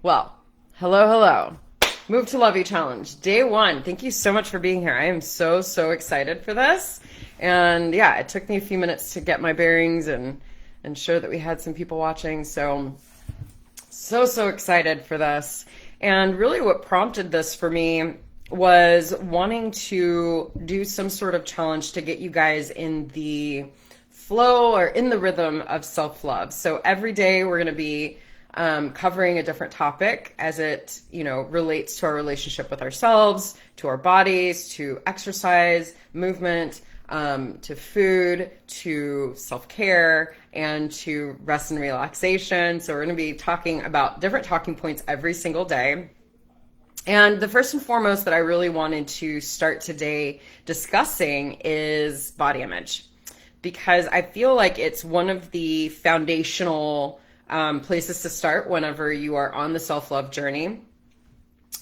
Well, hello, hello. Move to Love You Challenge, day one. Thank you so much for being here. I am so, so excited for this. And yeah, it took me a few minutes to get my bearings and ensure that we had some people watching. So excited for this. And really what prompted this for me was wanting to do some sort of challenge to get you guys in the flow or in the rhythm of self-love. So every day we're going to be covering a different topic as it, relates to our relationship with ourselves, to our bodies, to exercise, movement, to food, to self-care, and to rest and relaxation. So we're going to be talking about different talking points every single day. And the first and foremost that I really wanted to start today discussing is body image, because I feel like it's one of the foundational places to start whenever you are on the self-love journey.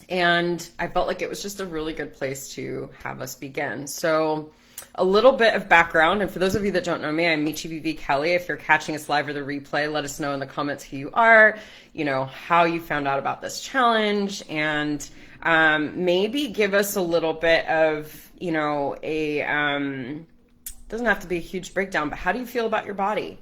And I felt like it was just a really good place to have us begin. So a little bit of background, and for those of you that don't know me, I'm Michi VV Kelly. If you're catching us live or the replay, let us know in the comments who you are, how you found out about this challenge, and maybe give us a little bit of, doesn't have to be a huge breakdown, but how do you feel about your body?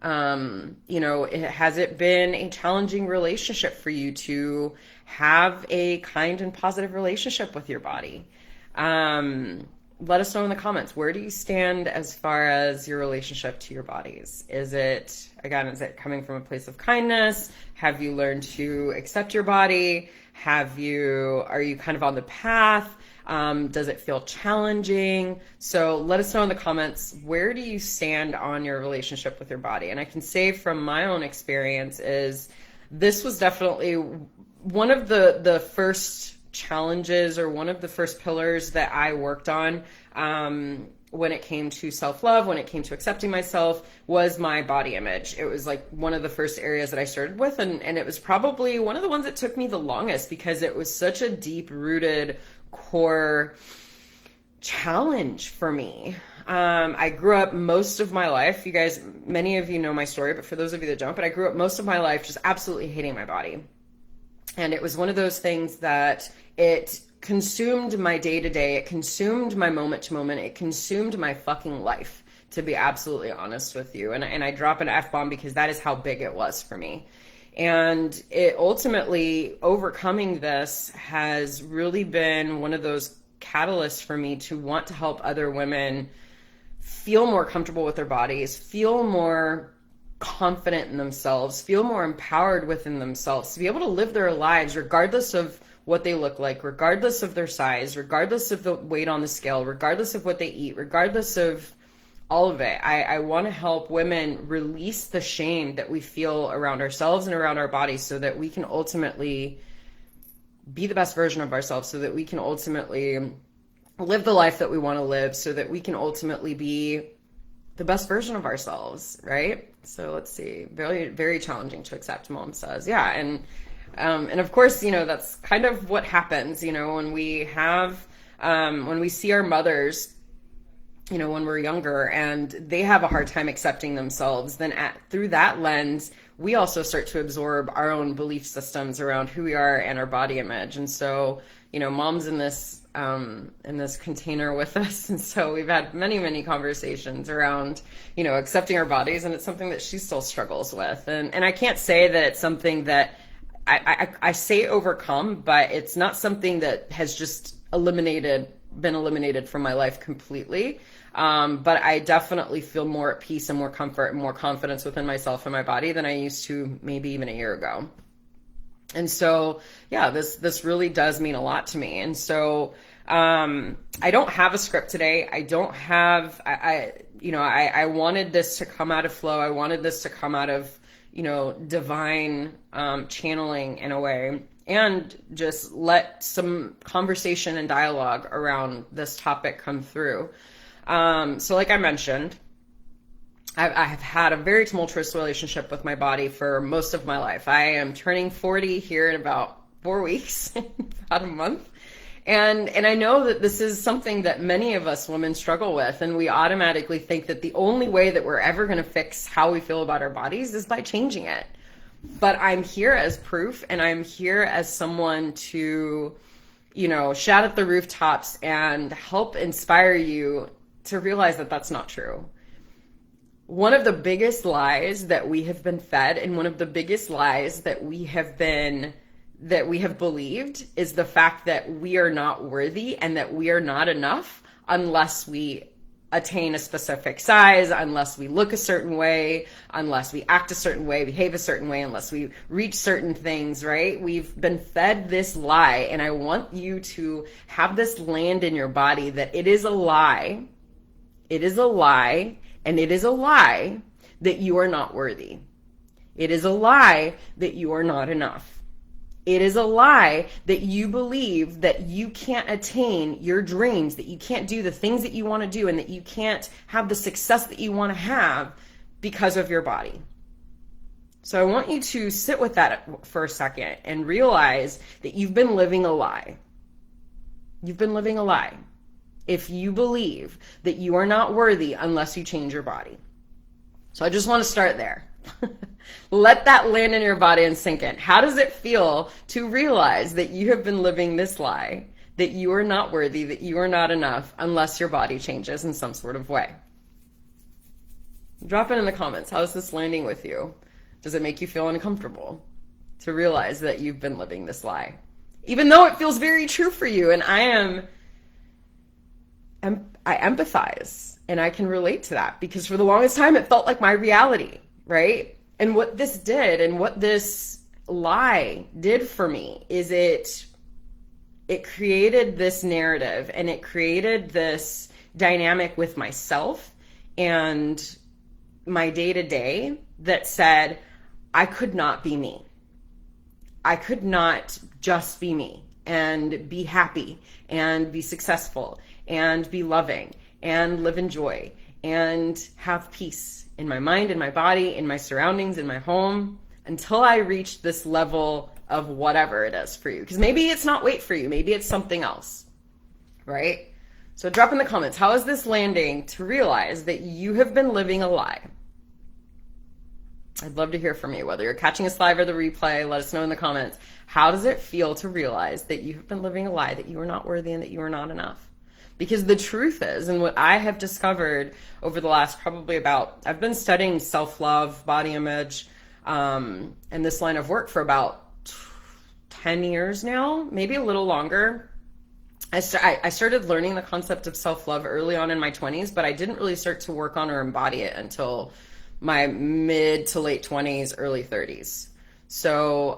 Has it been a challenging relationship for you to have a kind and positive relationship with your body? Let us know in the comments. Where do you stand as far as your relationship to your bodies? Is it coming from a place of kindness? Have you learned to accept your body? Are you kind of on the path? Does it feel challenging? So let us know in the comments, where do you stand on your relationship with your body? And I can say from my own experience is this was definitely one of the first challenges, or one of the first pillars that I worked on when it came to self-love, when it came to accepting myself, was my body image. It was like one of the first areas that I started with, and it was probably one of the ones that took me the longest, because it was such a deep-rooted core challenge for me. I grew up most of my life, many of you know my story, but for those of you that don't, but I grew up most of my life just absolutely hating my body. And it was one of those things that it consumed my day to day. It consumed my moment to moment. It consumed my fucking life, to be absolutely honest with you. And I drop an F-bomb because that is how big it was for me. And it ultimately, overcoming this has really been one of those catalysts for me to want to help other women feel more comfortable with their bodies, feel more confident in themselves, feel more empowered within themselves, to be able to live their lives regardless of what they look like, regardless of their size, regardless of the weight on the scale, regardless of what they eat, regardless of all of it. I want to help women release the shame that we feel around ourselves and around our bodies, so that we can ultimately be the best version of ourselves, so that we can ultimately live the life that we want to live, so that we can ultimately be the best version of ourselves, right? So let's see, very, very challenging to accept, Mom says. Yeah, and of course, that's kind of what happens, when we see our mothers, when we're younger, and they have a hard time accepting themselves, then through that lens, we also start to absorb our own belief systems around who we are and our body image. And so, Mom's in this container with us. And so we've had many, many conversations around, accepting our bodies. And it's something that she still struggles with. And I can't say that it's something that I say overcome, but it's not something that has just been eliminated from my life completely. But I definitely feel more at peace and more comfort and more confidence within myself and my body than I used to maybe even a year ago. And so, yeah, this really does mean a lot to me. And so, I don't have a script today. I don't have, I wanted this to come out of flow. I wanted this to come out of, divine, channeling in a way, and just let some conversation and dialogue around this topic come through. So like I mentioned, I've had a very tumultuous relationship with my body for most of my life. I am turning 40 here in about 4 weeks, about a month. And I know that this is something that many of us women struggle with, and we automatically think that the only way that we're ever going to fix how we feel about our bodies is by changing it. But I'm here as proof, and I'm here as someone to, shout at the rooftops and help inspire you to realize that that's not true. One of the biggest lies that we have been fed, and one of the biggest lies that we have believed, is the fact that we are not worthy and that we are not enough unless we attain a specific size, unless we look a certain way, unless we act a certain way, behave a certain way, unless we reach certain things, right? We've been fed this lie, and I want you to have this land in your body that it is a lie. It is a lie, and it is a lie that you are not worthy. It is a lie that you are not enough. It is a lie that you believe that you can't attain your dreams, that you can't do the things that you want to do, and that you can't have the success that you want to have because of your body. So I want you to sit with that for a second and realize that you've been living a lie. You've been living a lie if you believe that you are not worthy unless you change your body. So I just want to start there. Let that land in your body and sink in. How does it feel to realize that you have been living this lie, that you are not worthy, that you are not enough unless your body changes in some sort of way? Drop it in the comments. How is this landing with you? Does it make you feel uncomfortable to realize that you've been living this lie? Even though it feels very true for you, and I empathize and I can relate to that, because for the longest time it felt like my reality, right? And what this did, and what this lie did for me, is it created this narrative, and it created this dynamic with myself and my day-to-day that said I could not be me. I could not just be me and be happy and be successful and be loving and live in joy and have peace in my mind, in my body, in my surroundings, in my home, until I reach this level of whatever it is for you. Because maybe it's not weight for you. Maybe it's something else, right? So drop in the comments, how is this landing to realize that you have been living a lie? I'd love to hear from you, whether you're catching us live or the replay. Let us know in the comments. How does it feel to realize that you have been living a lie, that you are not worthy and that you are not enough? Because the truth is, and what I have discovered over the last I've been studying self-love, body image, and this line of work for about 10 years now, maybe a little longer. I started learning the concept of self-love early on in my 20s, but I didn't really start to work on or embody it until my mid to late 20s, early 30s. So,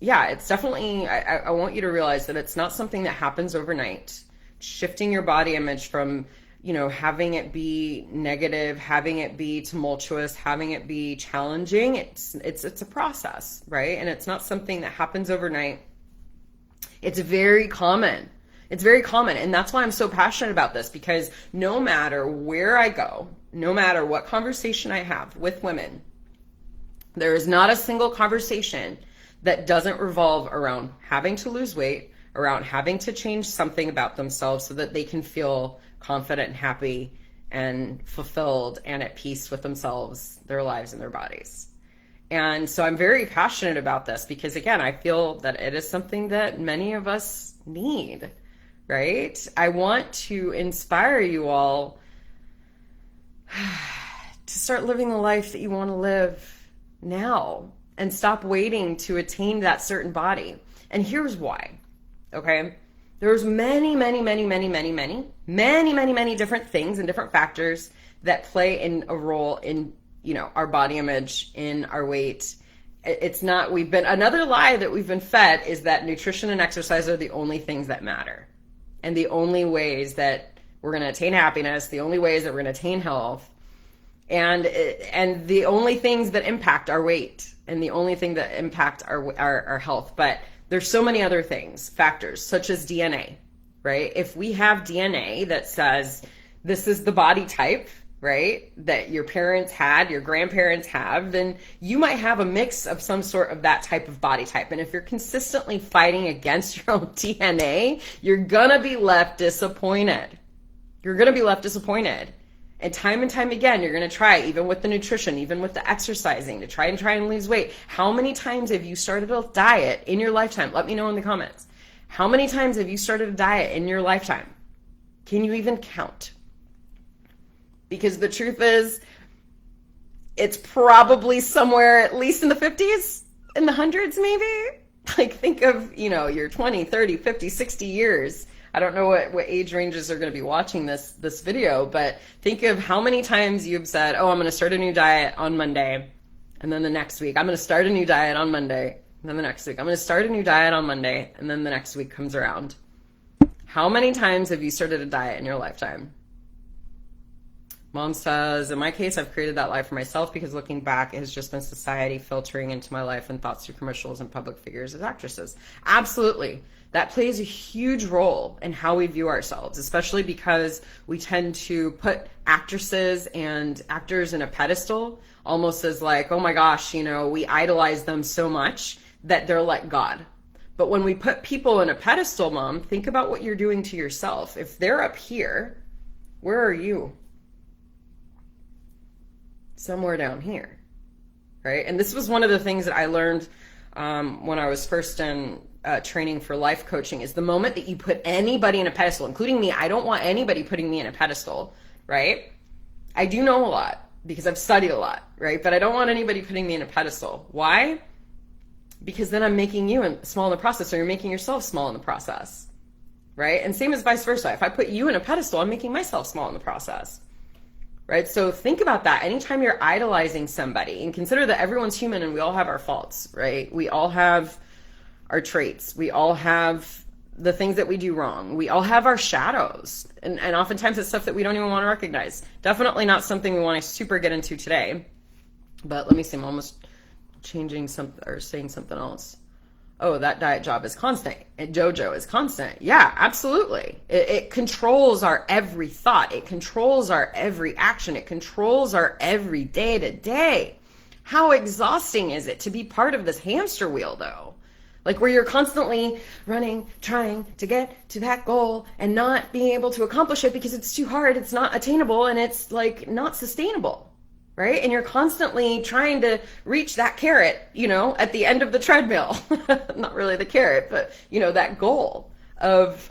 yeah, it's definitely, I want you to realize that it's not something that happens overnight. Shifting your body image from, having it be negative, having it be tumultuous, having it be challenging, it's a process, right? And it's not something that happens overnight. It's very common. It's very common. And that's why I'm so passionate about this, because no matter where I go, no matter what conversation I have with women, there is not a single conversation that doesn't revolve around having to lose weight, around having to change something about themselves so that they can feel confident and happy and fulfilled and at peace with themselves, their lives, and their bodies. And so I'm very passionate about this because, again, I feel that it is something that many of us need, right? I want to inspire you all to start living the life that you want to live now and stop waiting to attain that certain body. And here's why. Okay, there's many different things and different factors that play in a role in, our body image, in our weight. Another lie that we've been fed is that nutrition and exercise are the only things that matter. And the only ways that we're going to attain happiness, the only ways that we're going to attain health, and the only things that impact our weight, and the only thing that impact our health. But there's so many other factors, such as DNA, right? If we have DNA that says this is the body type, right, that your parents had, your grandparents have, then you might have a mix of some sort of that type of body type. And if you're consistently fighting against your own DNA, you're going to be left disappointed. You're going to be left disappointed. And time again, you're going to try, even with the nutrition, even with the exercising, to try and lose weight. How many times have you started a diet in your lifetime? Let me know in the comments. How many times have you started a diet in your lifetime? Can you even count? Because the truth is, it's probably somewhere at least in the 50s, in the hundreds maybe. Like, think of, your 20, 30, 50, 60 years. I don't know what age ranges are going to be watching this video, but think of how many times you've said, oh, I'm going to start a new diet on Monday. And then the next week, I'm going to start a new diet on Monday. And then the next week, I'm going to start a new diet on Monday. And then the next week comes around. How many times have you started a diet in your lifetime? Mom says, in my case, I've created that life for myself because looking back, it has just been society filtering into my life and thoughts through commercials and public figures as actresses. Absolutely. That plays a huge role in how we view ourselves, especially because we tend to put actresses and actors in a pedestal, almost as like, oh my gosh, we idolize them so much that they're like God. But when we put people in a pedestal, Mom, think about what you're doing to yourself. If they're up here, where are you? Somewhere down here, right? And this was one of the things that I learned when I was first in training for life coaching, is the moment that you put anybody in a pedestal, including me. I don't want anybody putting me in a pedestal, right? I do know a lot because I've studied a lot, right? But I don't want anybody putting me in a pedestal. Why? Because then I'm making you small in the process, or you're making yourself small in the process, right? And same as vice versa. If I put you in a pedestal, I'm making myself small in the process. Right? So think about that. Anytime you're idolizing somebody, and consider that everyone's human and we all have our faults, right? We all have our traits. We all have the things that we do wrong. We all have our shadows. And oftentimes it's stuff that we don't even want to recognize. Definitely not something we want to super get into today. But let me see, I'm almost changing something or saying something else. Oh, that diet job is constant. And JoJo is constant. Yeah, absolutely. It controls our every thought. It controls our every action. It controls our every day to day. How exhausting is it to be part of this hamster wheel, though? Like, where you're constantly running, trying to get to that goal and not being able to accomplish it because it's too hard, it's not attainable, and it's like not sustainable. Right? And you're constantly trying to reach that carrot, at the end of the treadmill. Not really the carrot, but, that goal of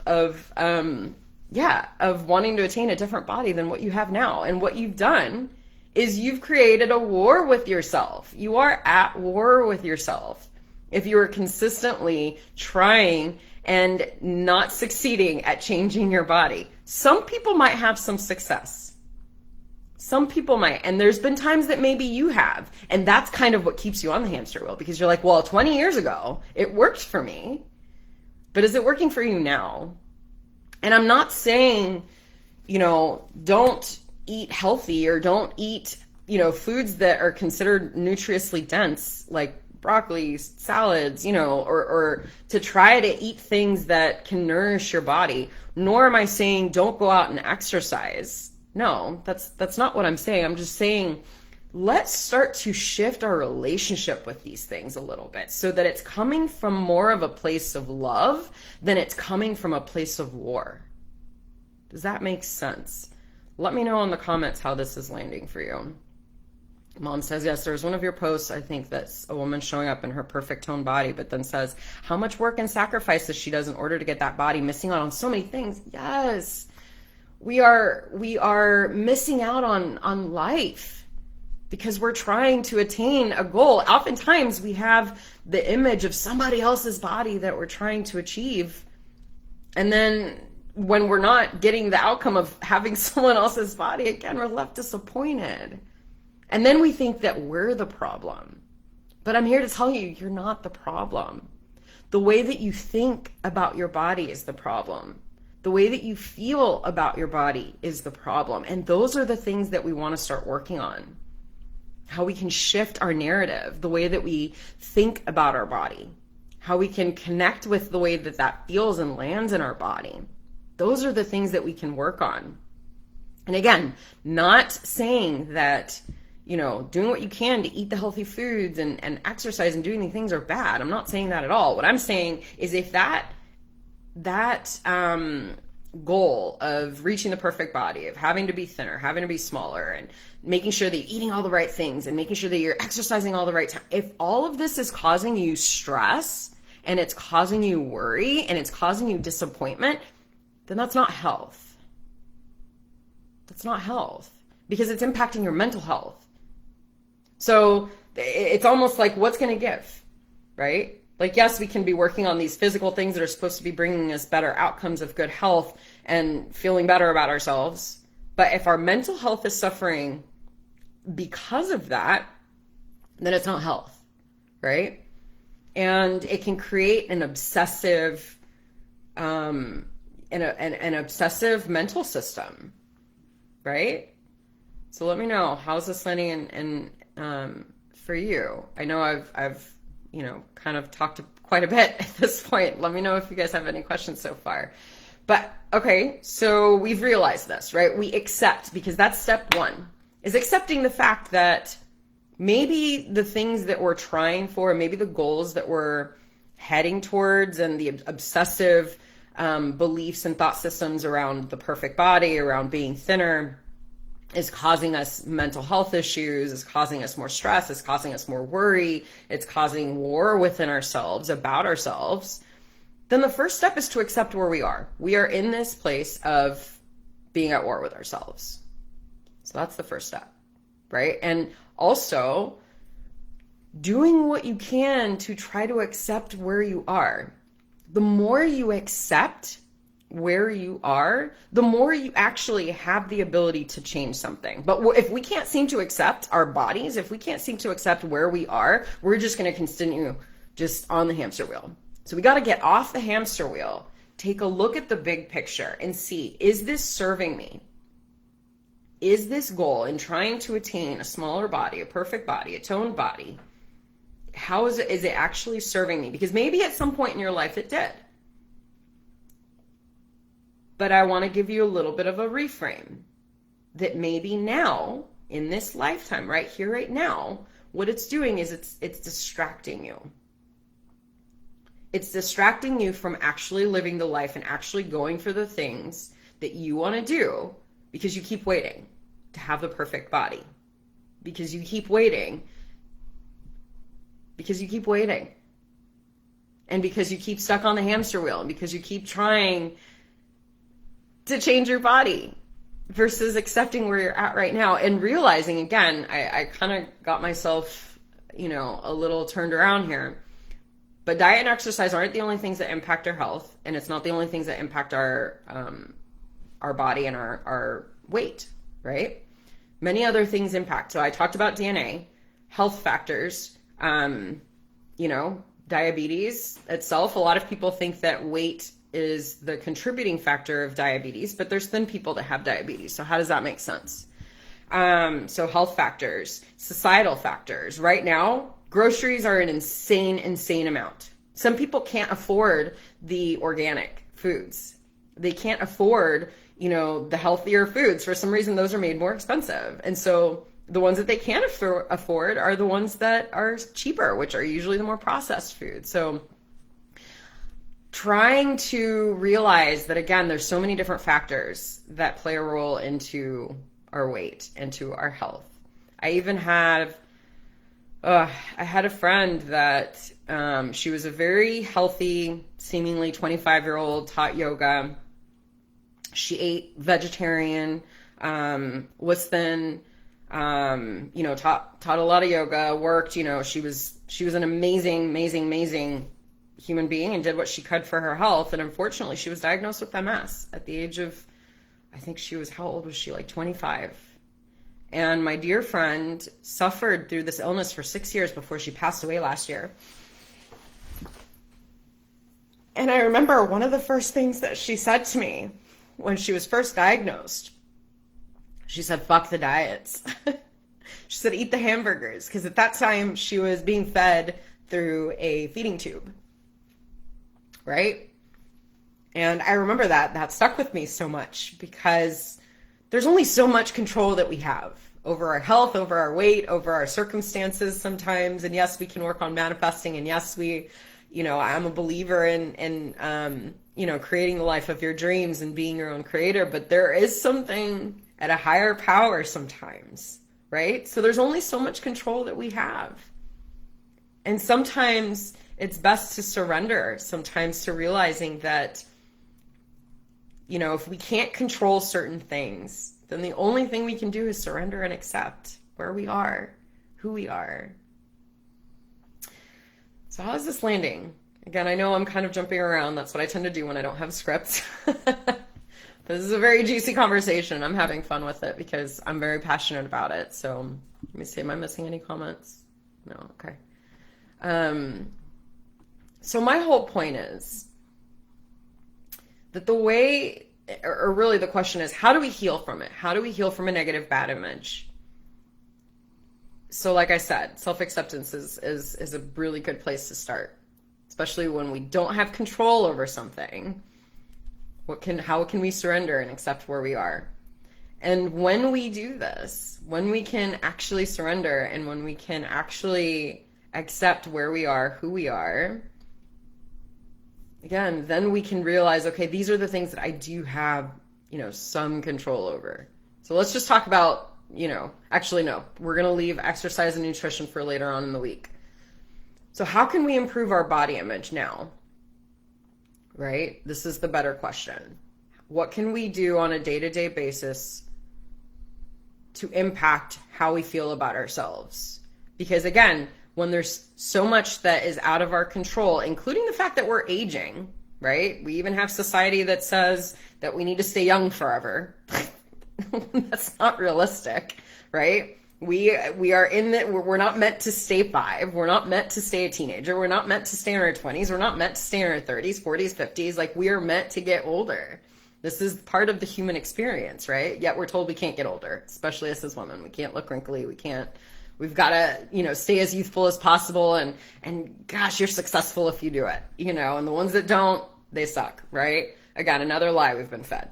wanting to attain a different body than what you have now. And what you've done is you've created a war with yourself. You are at war with yourself if you are consistently trying and not succeeding at changing your body. Some people might have some success. Some people might, and there's been times that maybe you have, and that's kind of what keeps you on the hamster wheel, because you're like, well, 20 years ago, it worked for me, but is it working for you now? And I'm not saying, don't eat healthy or don't eat, foods that are considered nutritiously dense, like broccoli, salads, or to try to eat things that can nourish your body. Nor am I saying don't go out and exercise. No, that's not what I'm saying. I'm just saying, let's start to shift our relationship with these things a little bit so that it's coming from more of a place of love than it's coming from a place of war. Does that make sense? Let me know in the comments how this is landing for you. Mom says, yes, there's one of your posts, I think that's a woman showing up in her perfect toned body, but then says how much work and sacrifices she does in order to get that body, missing out on so many things. Yes. We are missing out on life because we're trying to attain a goal. Oftentimes we have the image of somebody else's body that we're trying to achieve. And then when we're not getting the outcome of having someone else's body, again, we're left disappointed. And then we think that we're the problem. But I'm here to tell you, you're not the problem. The way that you think about your body is the problem. The way that you feel about your body is the problem. And those are the things that we want to start working on. How we can shift our narrative, the way that we think about our body, how we can connect with the way that that feels and lands in our body. Those are the things that we can work on. And again, not saying that, doing what you can to eat the healthy foods and exercise and doing these things are bad. I'm not saying that at all. What I'm saying is if that goal of reaching the perfect body, of having to be thinner, having to be smaller, and making sure that you're eating all the right things and making sure that you're exercising all the right time, if all of this is causing you stress and it's causing you worry and it's causing you disappointment, then that's not health. That's not health, because it's impacting your mental health. So it's almost like, what's going to give, right? Like, yes, we can be working on these physical things that are supposed to be bringing us better outcomes of good health and feeling better about ourselves. But if our mental health is suffering because of that, then it's not health, right? And it can create an obsessive, an obsessive mental system, right? So let me know, how's this landing and for you? I know I've kind of talked quite a bit at this point. Let me know if you guys have any questions so far. But okay, so we've realized this, right? We accept, because that's step one, is accepting the fact that maybe the things that we're trying for, maybe the goals that we're heading towards, and the obsessive beliefs and thought systems around the perfect body, around being thinner, is causing us mental health issues, is causing us more stress, is causing us more worry, it's causing war within ourselves, about ourselves, then the first step is to accept where we are. We are in this place of being at war with ourselves. So that's the first step, right? And also doing what you can to try to accept where you are. The more you accept where you are, the more you actually have the ability to change something. But if we can't seem to accept our bodies, if we can't seem to accept where we are, we're just going to continue just on the hamster wheel. So we got to get off the hamster wheel, take a look at the big picture and see, is this serving me? Is this goal in trying to attain a smaller body, a perfect body, a toned body, how is it actually serving me? Because maybe at some point in your life it did. But I want to give you a little bit of a reframe, that maybe now, in this lifetime, right here, right now, what it's doing is it's distracting you. It's distracting you from actually living the life and actually going for the things that you want to do, because you keep waiting to have the perfect body. Because you keep waiting. Because you keep waiting. And because you keep stuck on the hamster wheel, and because you keep trying to change your body versus accepting where you're at right now and realizing, again, I kind of got myself, a little turned around here, but diet and exercise aren't the only things that impact our health, and it's not the only things that impact our body and our weight, right? Many other things impact. So I talked about DNA, health factors, diabetes itself. A lot of people think that weight is the contributing factor of diabetes, but there's thin people that have diabetes. So how does that make sense? So health factors, societal factors. Right now, groceries are an insane amount. Some people can't afford the organic foods. They can't afford, the healthier foods. For some reason, those are made more expensive. And so the ones that they can afford are the ones that are cheaper, which are usually the more processed foods. So trying to realize that, again, there's so many different factors that play a role into our weight, into our health. I even had, I had a friend that she was a very healthy, seemingly 25-year-old, taught yoga. She ate vegetarian, was thin, taught a lot of yoga, worked, she was an amazing human being and did what she could for her health. And unfortunately, she was diagnosed with MS at the age of, I think she was, how old was she? Like 25. And my dear friend suffered through this illness for 6 years before she passed away last year. And I remember one of the first things that she said to me when she was first diagnosed, she said, fuck the diets. She said, eat the hamburgers. Because at that time, she was being fed through a feeding tube. Right? And I remember that stuck with me so much, because there's only so much control that we have over our health, over our weight, over our circumstances sometimes. And yes, we can work on manifesting. And yes, we, I'm a believer in creating the life of your dreams and being your own creator, but there is something at a higher power sometimes, right? So there's only so much control that we have. And sometimes it's best to surrender, sometimes to realizing that, if we can't control certain things, then the only thing we can do is surrender and accept where we are, who we are. So how is this landing? Again, I know I'm kind of jumping around. That's what I tend to do when I don't have scripts. This is a very juicy conversation. I'm having fun with it because I'm very passionate about it. So let me see, am I missing any comments? No, okay. So my whole point is that the way, or really the question is, how do we heal from it? How do we heal from a negative, bad image? So like I said, self-acceptance is a really good place to start, especially when we don't have control over something. How can we surrender and accept where we are? And when we do this, when we can actually surrender and when we can actually accept where we are, who we are, again, then we can realize, okay, these are the things that I do have, some control over. So let's just talk about, actually, no, we're going to leave exercise and nutrition for later on in the week. So how can we improve our body image now? Right? This is the better question. What can we do on a day-to-day basis to impact how we feel about ourselves? Because again, when there's so much that is out of our control, including the fact that we're aging, right? We even have society that says that we need to stay young forever. That's not realistic, right? We're not meant to stay 5. We're not meant to stay a teenager. We're not meant to stay in our 20s. We're not meant to stay in our 30s, 40s, 50s. Like, we are meant to get older. This is part of the human experience, right? Yet we're told we can't get older, especially us as women. We can't look wrinkly. We've got to, stay as youthful as possible. And gosh, you're successful if you do it, and the ones that don't, they suck, right? Again, another lie we've been fed.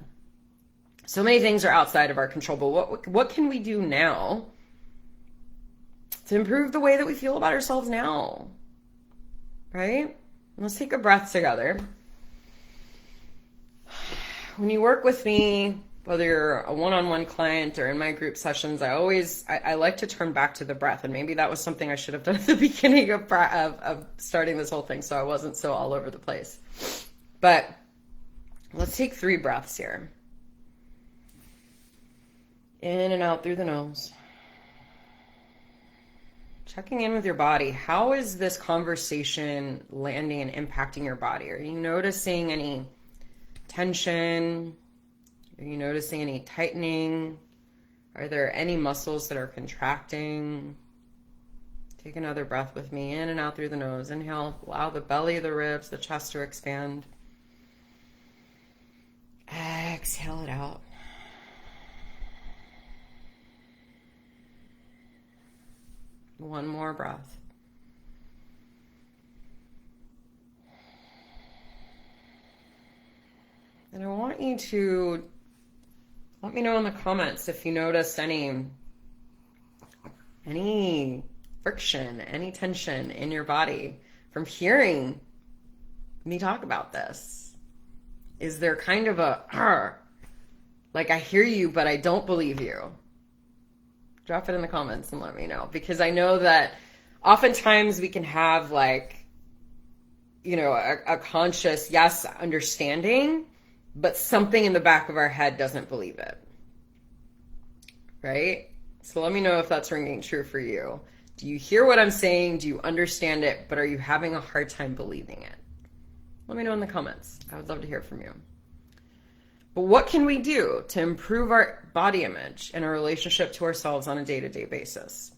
So many things are outside of our control, but what can we do now to improve the way that we feel about ourselves now, right? Let's take a breath together. When you work with me, whether you're a one-on-one client or in my group sessions, I like to turn back to the breath. And maybe that was something I should have done at the beginning of starting this whole thing so I wasn't so all over the place. But let's take 3 breaths here. In and out through the nose. Checking in with your body. How is this conversation landing and impacting your body? Are you noticing any tension? Are you noticing any tightening? Are there any muscles that are contracting? Take another breath with me, in and out through the nose. Inhale, allow the belly, the ribs, the chest to expand. Exhale it out. One more breath. And I want you to let me know in the comments if you noticed any friction, any tension in your body from hearing me talk about this. Is there kind of a, like, I hear you, but I don't believe you? Drop it in the comments and let me know, because I know that oftentimes we can have a conscious, yes, understanding, but something in the back of our head doesn't believe it, right? So let me know if that's ringing true for you. Do you hear what I'm saying? Do you understand it? But are you having a hard time believing it? Let me know in the comments. I would love to hear from you. But what can we do to improve our body image and our relationship to ourselves on a day-to-day basis?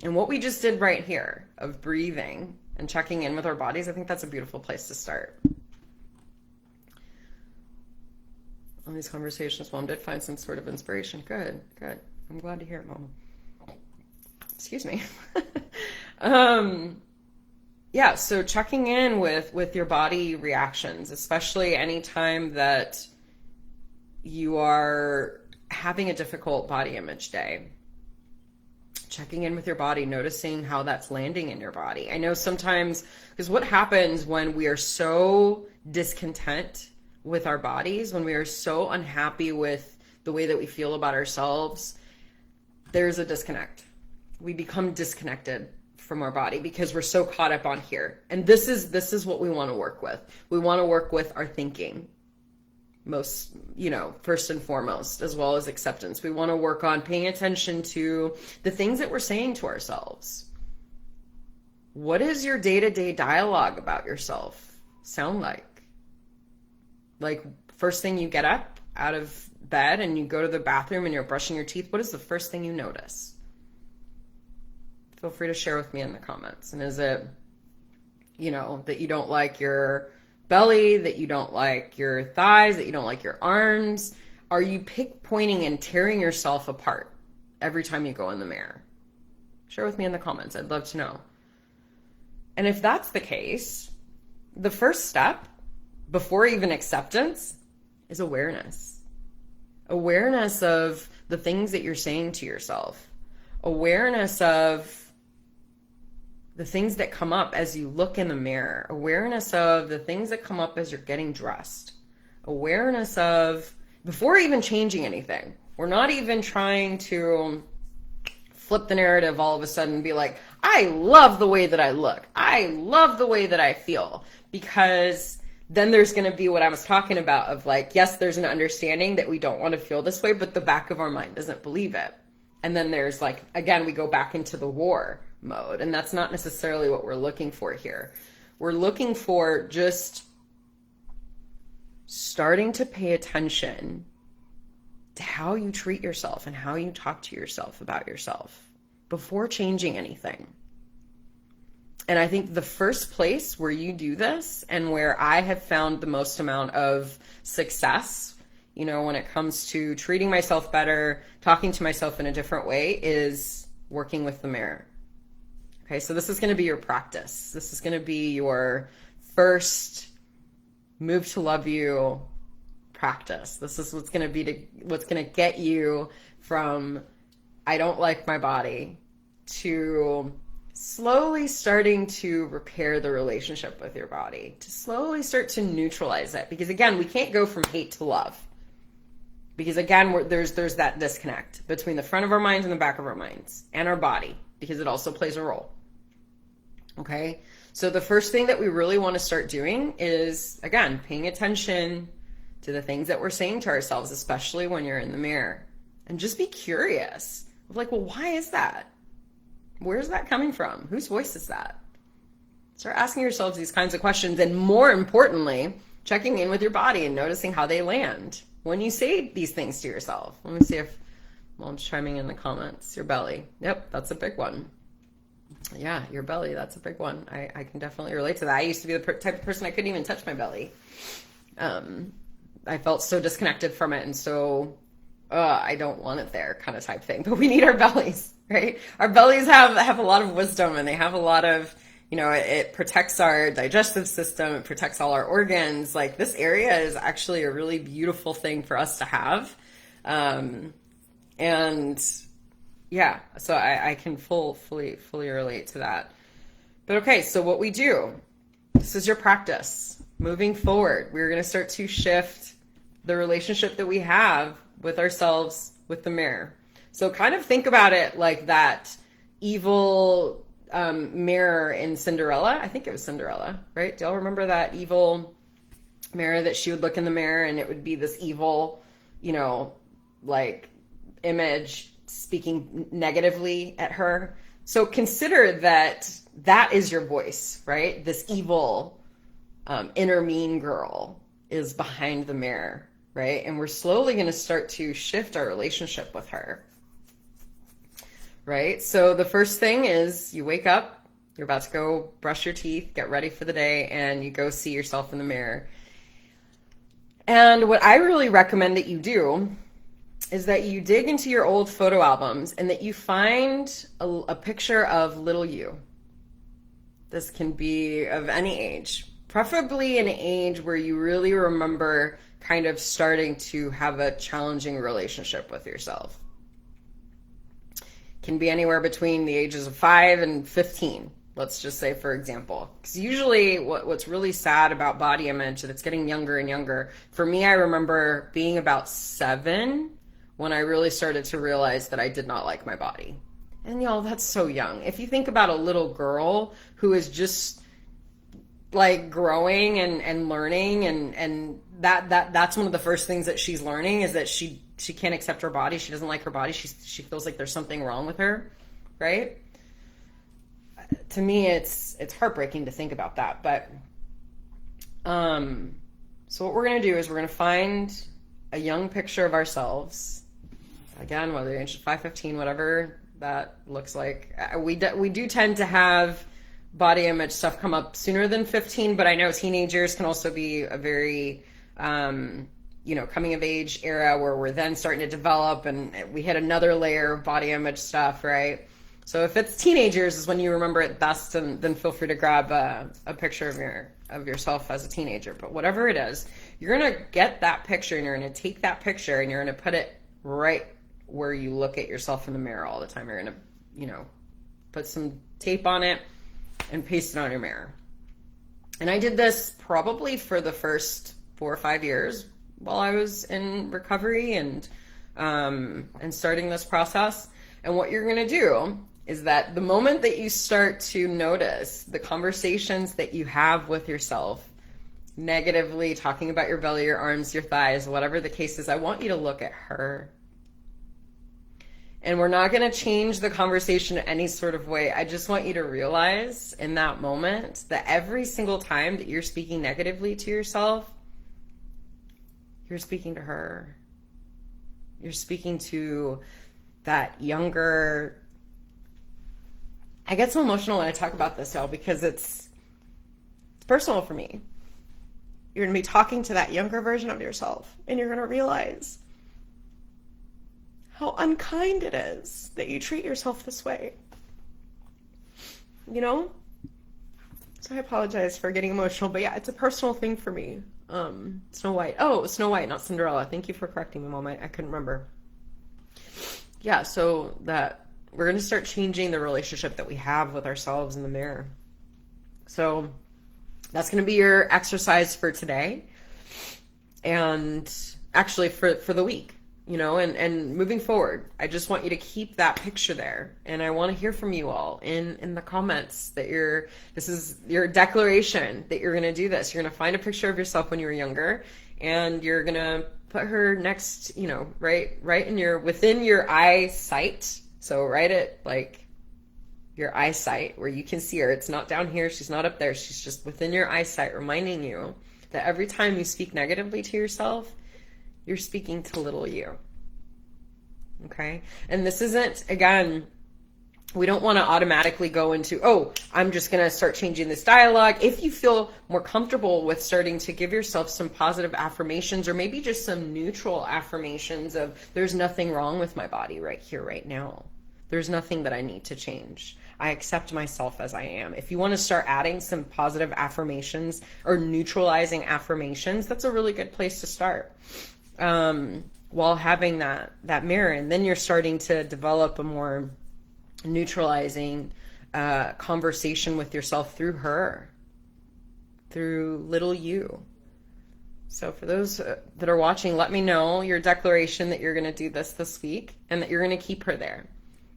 And what we just did right here of breathing and checking in with our bodies, I think that's a beautiful place to start. On these conversations, Mom did find some sort of inspiration. Good. I'm glad to hear it, Mom. Excuse me. Yeah, so checking in with your body reactions, especially anytime that you are having a difficult body image day. checking in with your body, noticing how that's landing in your body. I know sometimes, because what happens when we are so discontent with our bodies, when we are so unhappy with the way that we feel about ourselves, there's a disconnect. We become disconnected from our body because we're so caught up on here. And this is what we want to work with. We want to work with our thinking, most, first and foremost, as well as acceptance. We want to work on paying attention to the things that we're saying to ourselves. What is your day-to-day dialogue about yourself sound like? Like, first thing you get up out of bed and you go to the bathroom and you're brushing your teeth, what is the first thing you notice? Feel free to share with me in the comments. And is it, that you don't like your belly, that you don't like your thighs, that you don't like your arms? Are you pointing and tearing yourself apart every time you go in the mirror? Share with me in the comments. I'd love to know. And if that's the case, the first step before even acceptance is awareness. Awareness of the things that you're saying to yourself. Awareness of the things that come up as you look in the mirror. Awareness of the things that come up as you're getting dressed. Awareness of, before even changing anything. We're not even trying to flip the narrative all of a sudden and be like, I love the way that I look. I love the way that I feel. Because then there's going to be what I was talking about of like, yes, there's an understanding that we don't want to feel this way, but the back of our mind doesn't believe it. And then there's like, again, we go back into the war mode. And that's not necessarily what we're looking for here. We're looking for just starting to pay attention to how you treat yourself and how you talk to yourself about yourself before changing anything. And I think the first place where you do this and where I have found the most amount of success, when it comes to treating myself better, talking to myself in a different way, is working with the mirror. Okay, so this is going to be your practice. This is going to be your first move to love you practice. This is what's going to get you from I don't like my body to slowly starting to repair the relationship with your body, to slowly start to neutralize it. Because again, we can't go from hate to love. Because again, there's that disconnect between the front of our minds and the back of our minds and our body, because it also plays a role. Okay? So the first thing that we really want to start doing is, again, paying attention to the things that we're saying to ourselves, especially when you're in the mirror. And just be curious. Like, well, why is that? Where's that coming from? Whose voice is that? Start asking yourselves these kinds of questions, and more importantly, checking in with your body and noticing how they land when you say these things to yourself. Let me see if Mom's chiming in the comments. Your belly. Yep, that's a big one. Yeah, your belly, that's a big one. I can definitely relate to that. I used to be the type of person I couldn't even touch my belly. I felt so disconnected from it and so I don't want it there kind of type thing. But we need our bellies, right? Our bellies have a lot of wisdom, and they have a lot of, it protects our digestive system. It protects all our organs. Like, this area is actually a really beautiful thing for us to have. And yeah, so I can fully relate to that. But okay, so what we do, this is your practice. Moving forward, we're going to start to shift the relationship that we have with ourselves, with the mirror. So kind of think about it like that evil mirror in Cinderella. I think it was Cinderella, right? Do y'all remember that evil mirror that she would look in the mirror and it would be this evil, like image speaking negatively at her? So consider that is your voice, right? This evil inner mean girl is behind the mirror, right? And we're slowly going to start to shift our relationship with her, right? So the first thing is you wake up, you're about to go brush your teeth, get ready for the day, and you go see yourself in the mirror. And what I really recommend that you do is that you dig into your old photo albums and that you find a picture of little you. This can be of any age, preferably an age where you really remember kind of starting to have a challenging relationship with yourself. can be anywhere between the ages of 5 and 15. Let's just say, for example, because usually what's really sad about body image that's getting younger and younger. For me, I remember being about 7 when I really started to realize that I did not like my body. And y'all, that's so young. If you think about a little girl who is just like growing and learning, and that's one of the first things that she's learning is that she can't accept her body. She doesn't like her body. She feels like there's something wrong with her, right? To me, it's heartbreaking to think about that. But so what we're gonna do is we're gonna find a young picture of ourselves. Again, whether you're 5, 15, whatever that looks like. We do tend to have body image stuff come up sooner than 15, but I know teenagers can also be a very coming of age era where we're then starting to develop, and we hit another layer of body image stuff, right? So if it's teenagers is when you remember it best, and then feel free to grab a picture of yourself as a teenager. But whatever it is, you're gonna get that picture and you're gonna take that picture and you're gonna put it right where you look at yourself in the mirror all the time. You're gonna, put some tape on it and paste it on your mirror. And I did this probably for the first 4 or 5 years while I was in recovery and starting this process. And what you're gonna do is that the moment that you start to notice the conversations that you have with yourself, negatively talking about your belly, your arms, your thighs, whatever the case is, I want you to look at her. And we're not going to change the conversation in any sort of way. I just want you to realize in that moment that every single time that you're speaking negatively to yourself, you're speaking to her. You're speaking to that younger... I get so emotional when I talk about this, y'all, because it's personal for me. You're going to be talking to that younger version of yourself, and you're going to realize how unkind it is that you treat yourself this way. So I apologize for getting emotional, but yeah, it's a personal thing for me. Snow White. Oh, Snow White, not Cinderella. Thank you for correcting me, Mom. I couldn't remember. Yeah, so that we're going to start changing the relationship that we have with ourselves in the mirror. So that's going to be your exercise for today. And actually for the week. And moving forward, I just want you to keep that picture there. And I want to hear from you all in the comments that this is your declaration that you're going to do this. You're going to find a picture of yourself when you were younger, and you're going to put her next, right within your eyesight. So write it like your eyesight where you can see her. It's not down here. She's not up there. She's just within your eyesight, reminding you that every time you speak negatively to yourself, you're speaking to little you. Okay? And this isn't, again, we don't want to automatically go into, oh, I'm just going to start changing this dialogue. If you feel more comfortable with starting to give yourself some positive affirmations, or maybe just some neutral affirmations of, there's nothing wrong with my body right here, right now. There's nothing that I need to change. I accept myself as I am. If you want to start adding some positive affirmations or neutralizing affirmations, that's a really good place to start. While having that mirror, and then you're starting to develop a more neutralizing conversation with yourself through her, through little you. So for those that are watching, let me know your declaration that you're going to do this week, and that you're going to keep her there.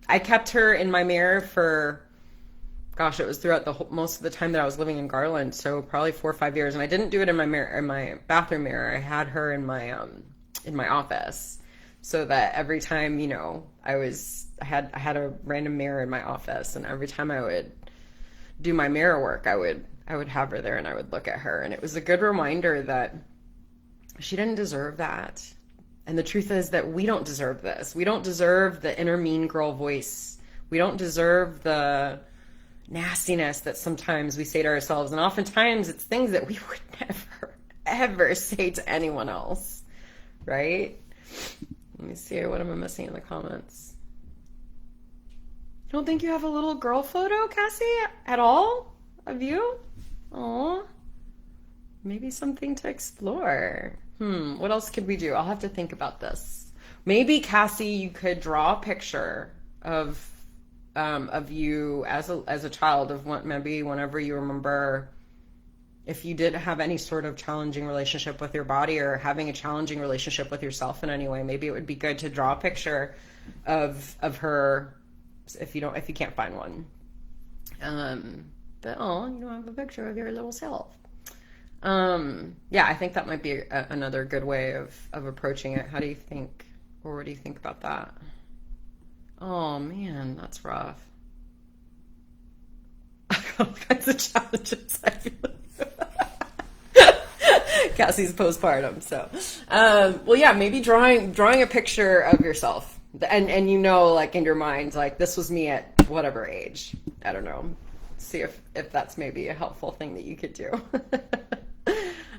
I kept her in my mirror for, gosh, it was throughout most of the time that I was living in Garland, so probably 4 or 5 years. And I didn't do it in my mirror, in my bathroom mirror. I had her in my office, so that every time I had a random mirror in my office, and every time I would do my mirror work, I would have her there and I would look at her, and it was a good reminder that she didn't deserve that. And the truth is that we don't deserve this. We don't deserve the inner mean girl voice. We don't deserve the nastiness that sometimes we say to ourselves. And oftentimes it's things that we would never, ever say to anyone else, right? Let me see, what am I missing in the comments? You don't think you have a little girl photo, Cassie, at all? Of you? Aw. Maybe something to explore. What else could we do? I'll have to think about this. Maybe, Cassie, you could draw a picture of of you as a child, of what maybe whenever you remember, if you did have any sort of challenging relationship with your body or having a challenging relationship with yourself in any way, maybe it would be good to draw a picture of her if you can't find one. But you don't have a picture of your little self. Yeah, I think that might be another good way of approaching it. How do you think, or what do you think about that? Oh man, that's rough. All kinds of challenges, I feel like. Cassie's postpartum, so well, yeah, maybe drawing a picture of yourself, and like in your mind, like, this was me at whatever age. I don't know. See if that's maybe a helpful thing that you could do.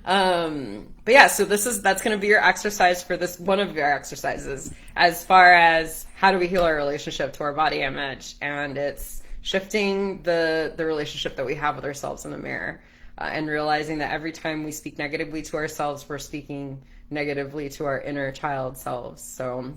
But yeah, so that's going to be your exercise for this, one of your exercises, as far as how do we heal our relationship to our body image, and it's shifting the relationship that we have with ourselves in the mirror, and realizing that every time we speak negatively to ourselves, we're speaking negatively to our inner child selves. So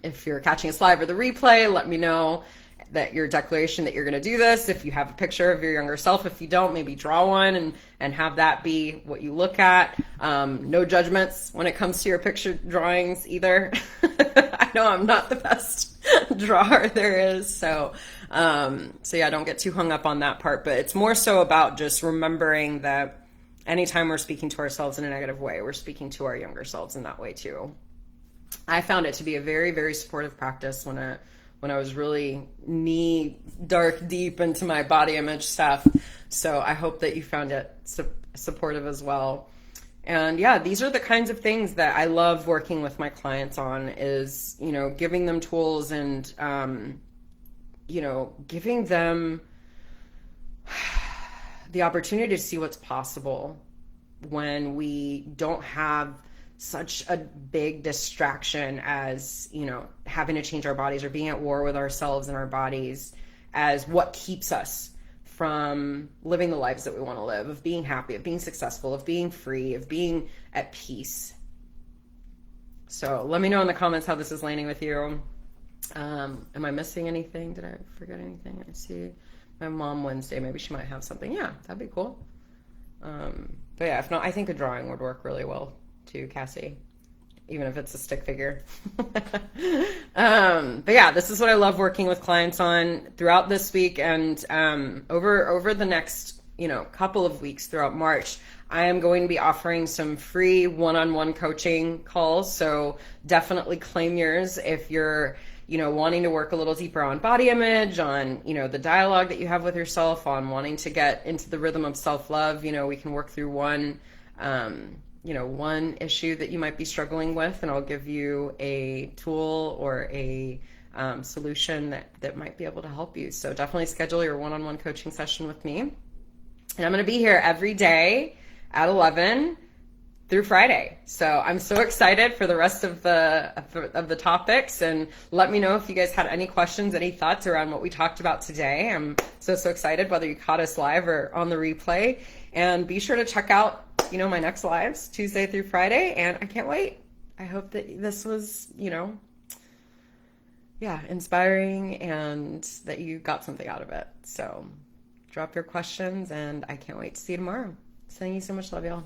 if you're catching us live or the replay, let me know that your declaration that you're going to do this. If you have a picture of your younger self, if you don't, maybe draw one and have that be what you look at. No judgments when it comes to your picture drawings either. I know I'm not the best drawer there is. So yeah, don't get too hung up on that part, but it's more so about just remembering that anytime we're speaking to ourselves in a negative way, we're speaking to our younger selves in that way too. I found it to be a very, very supportive practice when I was really knee dark deep into my body image stuff. So I hope that you found it supportive as well. And yeah, these are the kinds of things that I love working with my clients on, is, giving them tools and, giving them the opportunity to see what's possible when we don't have such a big distraction as, having to change our bodies or being at war with ourselves and our bodies as what keeps us from living the lives that we want to live, of being happy, of being successful, of being free, of being at peace. So let me know in the comments how this is landing with you. Am I missing anything? Did I forget anything? I see my mom Wednesday. Maybe she might have something. Yeah, that'd be cool. But yeah, if not, I think a drawing would work really well too, Cassie, even if it's a stick figure. But yeah, this is what I love working with clients on throughout this week, and over the next couple of weeks throughout March. I am going to be offering some free one-on-one coaching calls, so definitely claim yours if you're wanting to work a little deeper on body image, on the dialogue that you have with yourself, on wanting to get into the rhythm of self-love. We can work through one issue that you might be struggling with, and I'll give you a tool or a solution that might be able to help you. So definitely schedule your one-on-one coaching session with me. And I'm going to be here every day at 11 through Friday. So I'm so excited for the rest of the topics, and let me know if you guys had any questions, any thoughts around what we talked about today. I'm so excited, whether you caught us live or on the replay. And be sure to check out my next lives Tuesday through Friday, and I can't wait. I hope that this was inspiring and that you got something out of it. So drop your questions, and I can't wait to see you tomorrow. Sending you so much love, y'all.